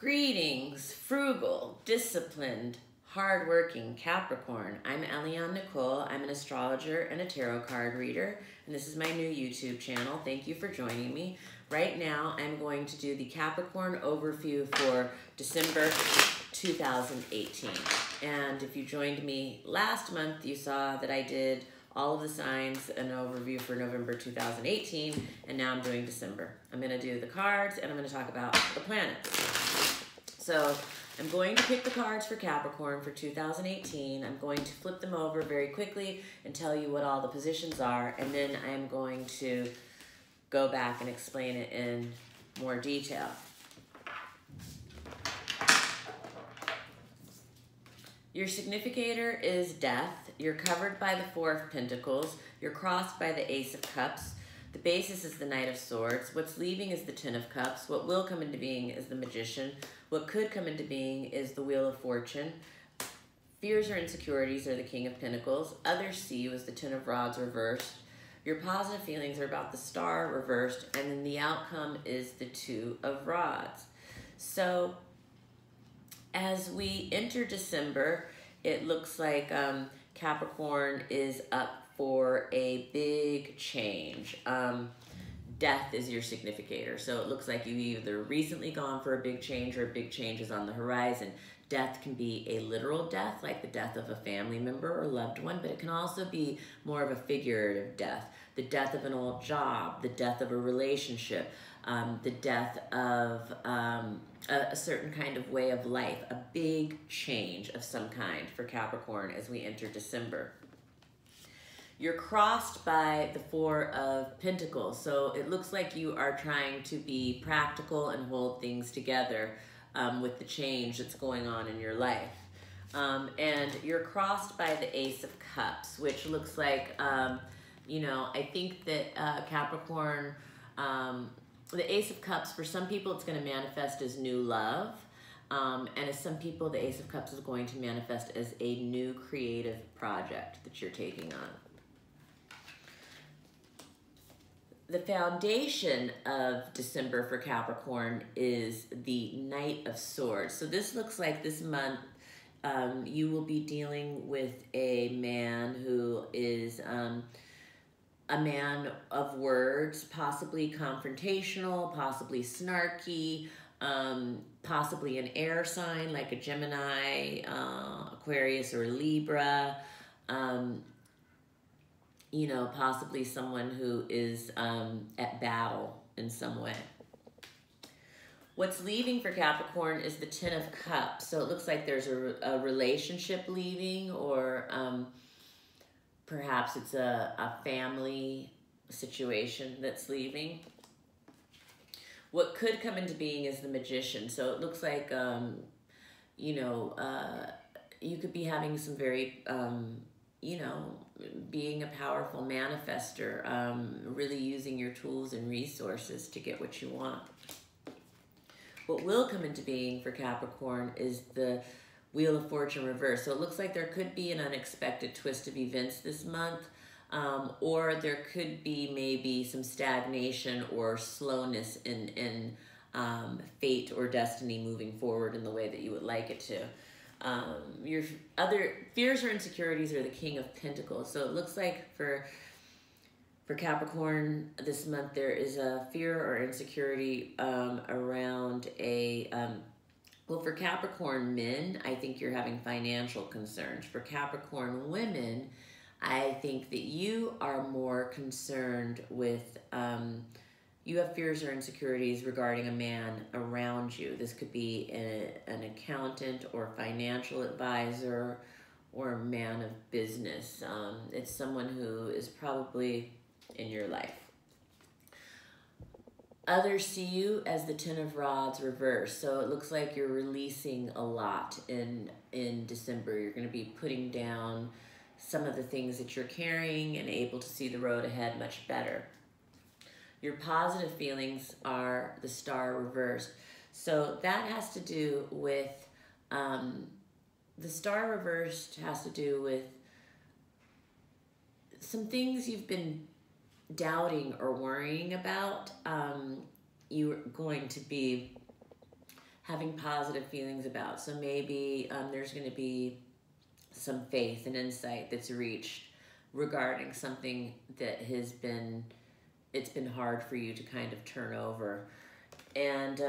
Greetings, frugal, disciplined, hardworking Capricorn. I'm Eliane Nicole. I'm an astrologer and a tarot card reader, and this is my new YouTube channel. Thank you for joining me. Right now, I'm going to do the Capricorn overview for December 2018. And if you joined me last month, you saw that I did all of the signs, an overview for November 2018, and now I'm doing December. I'm going to do the cards, and I'm going to talk about the planets. So I'm going to pick the cards for Capricorn for 2018. I'm going to flip them over very quickly and tell you what all the positions are, and then I'm going to go back and explain it in more detail. Your significator is Death. You're covered by the Four of Pentacles. You're crossed by the Ace of Cups. The basis is the Knight of Swords. What's leaving is the Ten of Cups. What will come into being is the Magician. What could come into being is the Wheel of Fortune. Fears or insecurities are the King of Pentacles. Others see you as the Ten of Rods reversed. Your positive feelings are about the Star reversed. And then the outcome is the Two of Rods. So as we enter December, it looks like Capricorn is up for a big change. Death is your significator. So it looks like you've either recently gone for a big change or a big change is on the horizon. Death can be a literal death, like the death of a family member or loved one, but it can also be more of a figurative death. The death of an old job, the death of a relationship, the death of a certain kind of way of life, a big change of some kind for Capricorn as we enter December. You're crossed by the Four of Pentacles, so it looks like you are trying to be practical and hold things together with the change that's going on in your life. And you're crossed by the Ace of Cups, which looks like, you know, I think that Capricorn, the Ace of Cups, for some people it's going to manifest as new love. And as some people, the Ace of Cups is going to manifest as a new creative project that you're taking on. The foundation of December for Capricorn is the Knight of Swords. So this looks like this month you will be dealing with a man who is a man of words, possibly confrontational, possibly snarky, possibly an air sign like a Gemini, Aquarius, or Libra. You know, possibly someone who is at battle in some way. What's leaving for Capricorn is the Ten of Cups. So it looks like there's a relationship leaving, or perhaps it's a family situation that's leaving. What could come into being is the Magician. So it looks like, you know, you could be having some very, you know, being a powerful manifester, really using your tools and resources to get what you want. What will come into being for Capricorn is the Wheel of Fortune reverse. So it looks like there could be an unexpected twist of events this month, or there could be maybe some stagnation or slowness in fate or destiny moving forward in the way that you would like it to. Your other fears or insecurities are the King of Pentacles. So it looks like for Capricorn this month, there is a fear or insecurity around a, well, for Capricorn men, I think you're having financial concerns. For Capricorn women, I think that you are more concerned with, you have fears or insecurities regarding a man around you. This could be an accountant or financial advisor or a man of business. It's someone who is probably in your life. Others see you as the Ten of Rods reversed. So it looks like you're releasing a lot in December. You're going to be putting down some of the things that you're carrying and able to see the road ahead much better. Your positive feelings are the Star reversed. So that has to do with, the Star reversed has to do with some things you've been doubting or worrying about. You're going to be having positive feelings about. So maybe there's going to be some faith and insight that's reached regarding something that it's been hard for you to kind of turn over. And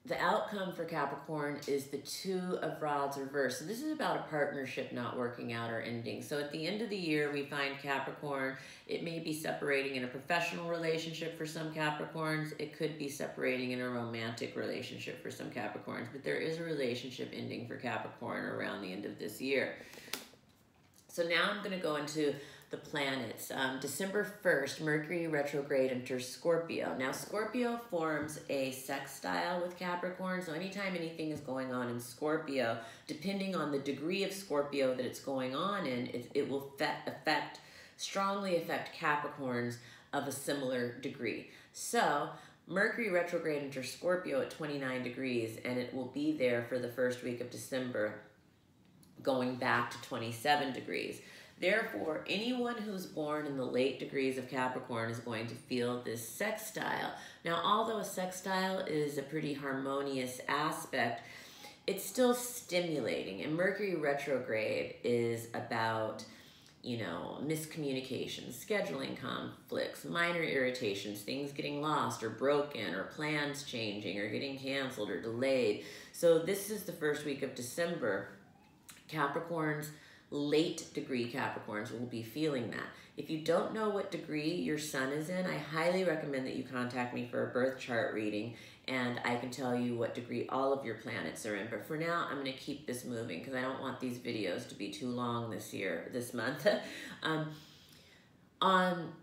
the outcome for Capricorn is the Two of Rods reversed. So this is about a partnership not working out or ending. So at the end of the year, we find Capricorn, it may be separating in a professional relationship for some Capricorns. It could be separating in a romantic relationship for some Capricorns. But there is a relationship ending for Capricorn around the end of this year. So now I'm going to go into the planets. December 1st, Mercury retrograde enters Scorpio. Now, Scorpio forms a sextile with Capricorn, so anytime anything is going on in Scorpio, depending on the degree of Scorpio that it's going on in, it will strongly affect Capricorns of a similar degree. So, Mercury retrograde enters Scorpio at 29 degrees, and it will be there for the first week of December, going back to 27 degrees. Therefore, anyone who's born in the late degrees of Capricorn is going to feel this sextile. Now, although a sextile is a pretty harmonious aspect, it's still stimulating. And Mercury retrograde is about, you know, miscommunications, scheduling conflicts, minor irritations, things getting lost or broken, or plans changing or getting canceled or delayed. So this is the first week of December. Capricorns, late degree Capricorns will be feeling that. If you don't know what degree your sun is in, I highly recommend that you contact me for a birth chart reading, and I can tell you what degree all of your planets are in. But for now, I'm going to keep this moving because I don't want these videos to be too long this month. On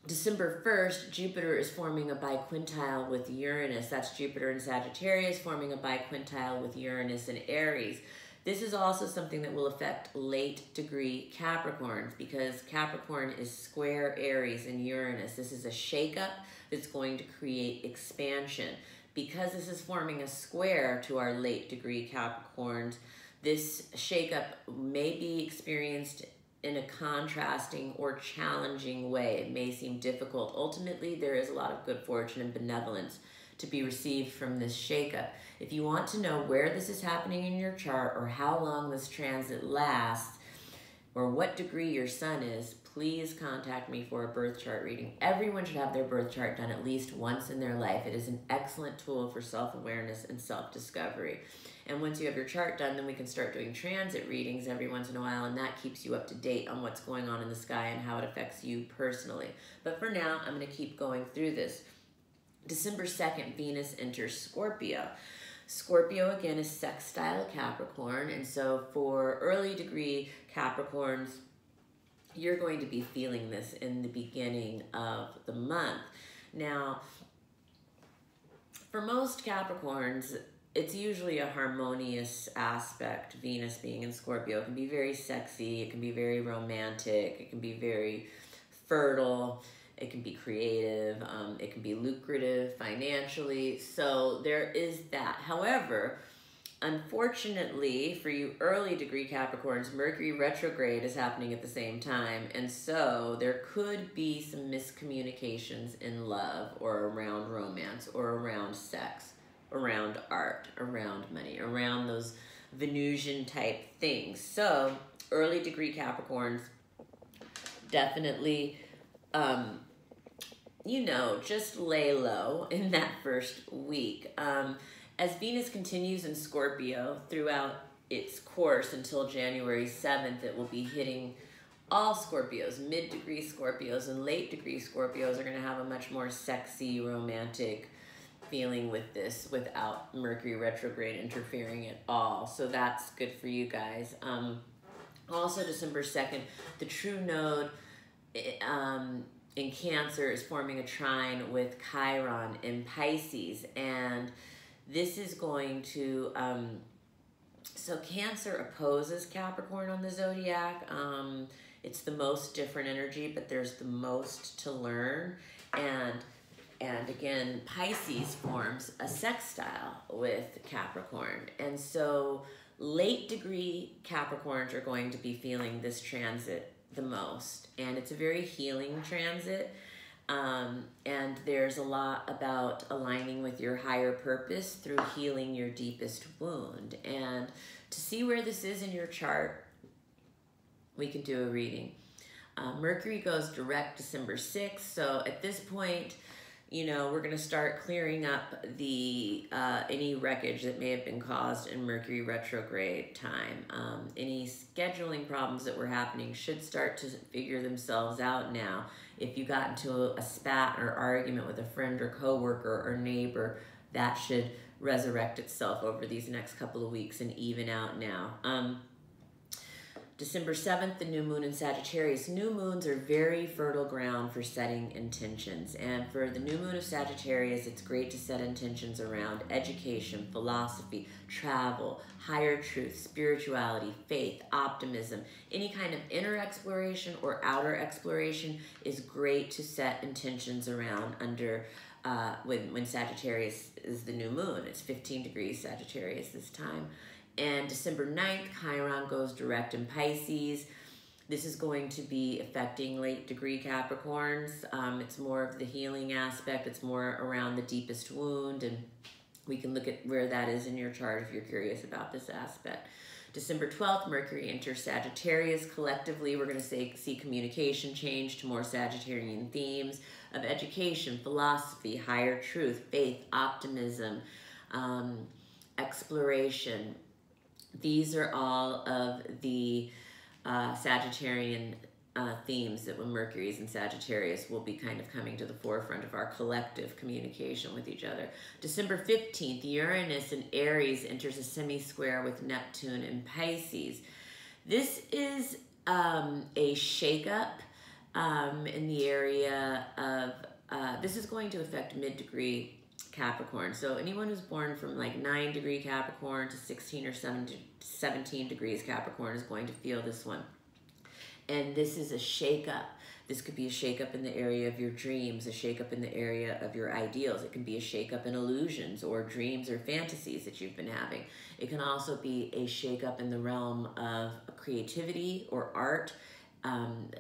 December 1st, Jupiter is forming a biquintile with Uranus. That's Jupiter in Sagittarius forming a biquintile with Uranus in Aries. This is also something that will affect late degree Capricorns because Capricorn is square Aries and Uranus. This is a shakeup that's going to create expansion. Because this is forming a square to our late degree Capricorns, this shakeup may be experienced in a contrasting or challenging way. It may seem difficult. Ultimately, there is a lot of good fortune and benevolence to be received from this shakeup. If you want to know where this is happening in your chart or how long this transit lasts or what degree your sun is, please contact me for a birth chart reading. Everyone should have their birth chart done at least once in their life. It is an excellent tool for self-awareness and self-discovery. And once you have your chart done, then we can start doing transit readings every once in a while, and that keeps you up to date on what's going on in the sky and how it affects you personally. But for now, I'm going to keep going through this. December 2nd, Venus enters Scorpio. Scorpio, again, is sextile Capricorn, and so for early degree Capricorns, you're going to be feeling this in the beginning of the month. Now, for most Capricorns, it's usually a harmonious aspect. Venus being in Scorpio, it can be very sexy, it can be very romantic, it can be very fertile, it can be creative, it can be lucrative financially, so there is that. However, unfortunately for you early degree Capricorns, Mercury retrograde is happening at the same time, and so there could be some miscommunications in love or around romance or around sex, around art, around money, around those Venusian type things. So early degree Capricorns, definitely you know, just lay low in that first week. As Venus continues in Scorpio throughout its course until January 7th, it will be hitting all Scorpios. Mid-degree Scorpios and late-degree Scorpios are going to have a much more sexy, romantic feeling with this without Mercury retrograde interfering at all. So that's good for you guys. Also, December 2nd, the true node in Cancer is forming a trine with Chiron in Pisces, and this is going to, so Cancer opposes Capricorn on the zodiac. It's the most different energy, but there's the most to learn, and again, Pisces forms a sextile with Capricorn, and so late degree Capricorns are going to be feeling this transit the most, and it's a very healing transit. And there's a lot about aligning with your higher purpose through healing your deepest wound. And to see where this is in your chart, we can do a reading. Mercury goes direct December 6th. So at this point, you know, we're going to start clearing up the any wreckage that may have been caused in Mercury retrograde time. Any scheduling problems that were happening should start to figure themselves out now. If you got into a spat or argument with a friend or coworker or neighbor, that should resurrect itself over these next couple of weeks and even out now. December 7th, the new moon in Sagittarius. New moons are very fertile ground for setting intentions. And for the new moon of Sagittarius, it's great to set intentions around education, philosophy, travel, higher truth, spirituality, faith, optimism. Any kind of inner exploration or outer exploration is great to set intentions around under when Sagittarius is the new moon. It's 15 degrees Sagittarius this time. And December 9th, Chiron goes direct in Pisces. This is going to be affecting late degree Capricorns. It's more of the healing aspect. It's more around the deepest wound. And we can look at where that is in your chart if you're curious about this aspect. December 12th, Mercury enters Sagittarius. Collectively, we're going to see communication change to more Sagittarian themes of education, philosophy, higher truth, faith, optimism, exploration. These are all of the Sagittarian themes that when Mercury is in Sagittarius will be kind of coming to the forefront of our collective communication with each other. December 15th, Uranus in Aries enters a semi-square with Neptune in Pisces. This is a shakeup in the area of, this is going to affect mid-degree Capricorn. So anyone who's born from like 9 degree Capricorn to 16 or 17 degrees Capricorn is going to feel this one. And this is a shakeup. This could be a shakeup in the area of your dreams, a shakeup in the area of your ideals. It can be a shakeup in illusions or dreams or fantasies that you've been having. It can also be a shakeup in the realm of creativity or art,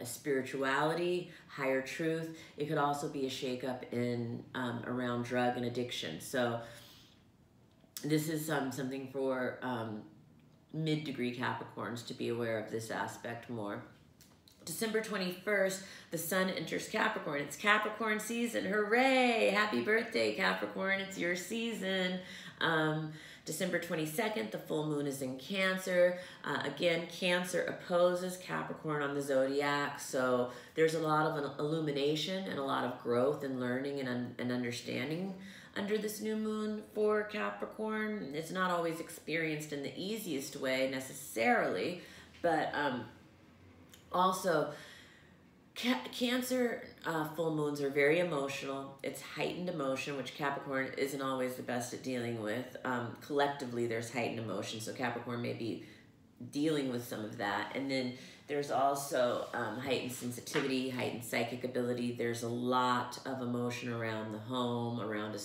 spirituality, higher truth. It could also be a shakeup in around drug and addiction. So this is something for mid-degree Capricorns to be aware of this aspect more. December 21st, the sun enters Capricorn. It's Capricorn season. Hooray! Happy birthday, Capricorn. It's your season. December 22nd, the full moon is in Cancer. Again, Cancer opposes Capricorn on the zodiac, so there's a lot of an illumination and a lot of growth and learning and understanding under this new moon for Capricorn. It's not always experienced in the easiest way necessarily, but also Cancer full moons are very emotional. It's heightened emotion, which Capricorn isn't always the best at dealing with. Collectively, there's heightened emotion, so Capricorn may be dealing with some of that. And then there's also heightened sensitivity, heightened psychic ability. There's a lot of emotion around the home, around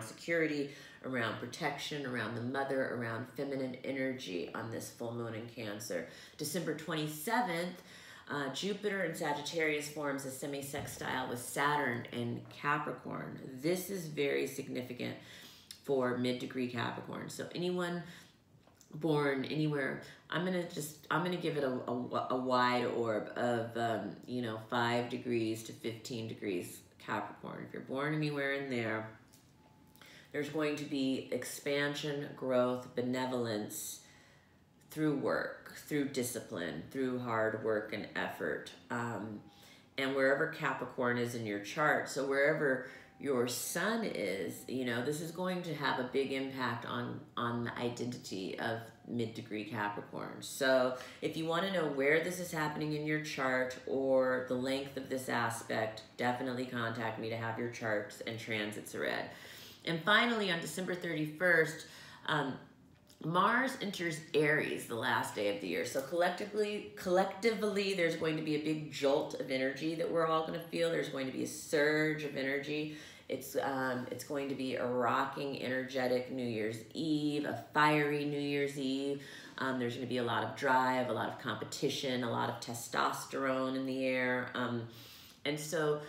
security, around protection, around the mother, around feminine energy on this full moon in Cancer. December 27th, Jupiter in Sagittarius forms a semi-sextile with Saturn in Capricorn. This is very significant for mid-degree Capricorn. So anyone born anywhere, I'm gonna give it a wide orb of 5 degrees to 15 degrees Capricorn. If you're born anywhere in there, there's going to be expansion, growth, benevolence through work, through discipline, through hard work and effort. And wherever Capricorn is in your chart, so wherever your sun is, this is going to have a big impact on the identity of mid-degree Capricorn. So if you want to know where this is happening in your chart or the length of this aspect, definitely contact me to have your charts and transits read. And finally, on December 31st, Mars enters Aries the last day of the year. So collectively, there's going to be a big jolt of energy that we're all going to feel. There's going to be a surge of energy. It's going to be a rocking, energetic New Year's Eve, a fiery New Year's Eve. There's going to be a lot of drive, a lot of competition, a lot of testosterone in the air. And so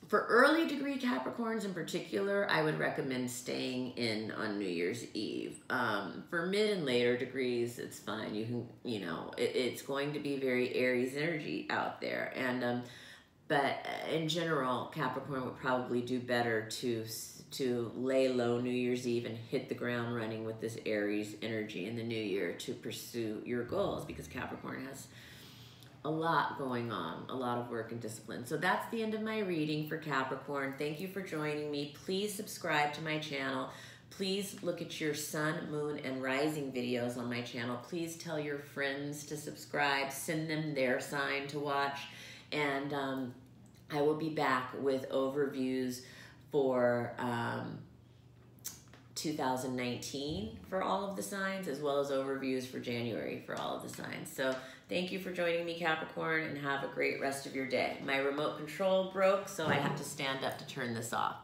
For early degree Capricorns in particular, I would recommend staying in on New Year's Eve. For mid and later degrees, it's fine. You can, it's going to be very Aries energy out there. And, but in general, Capricorn would probably do better to lay low New Year's Eve and hit the ground running with this Aries energy in the new year to pursue your goals, because Capricorn has a lot going on, a lot of work and discipline. So that's the end of my reading for Capricorn. Thank you for joining me. Please subscribe to my channel. Please look at your sun, moon, and rising videos on my channel. Please tell your friends to subscribe. Send them their sign to watch. And I will be back with overviews for 2019 for all of the signs, as well as overviews for January for all of the signs. So thank you for joining me, Capricorn, and have a great rest of your day. My remote control broke, so I have to stand up to turn this off.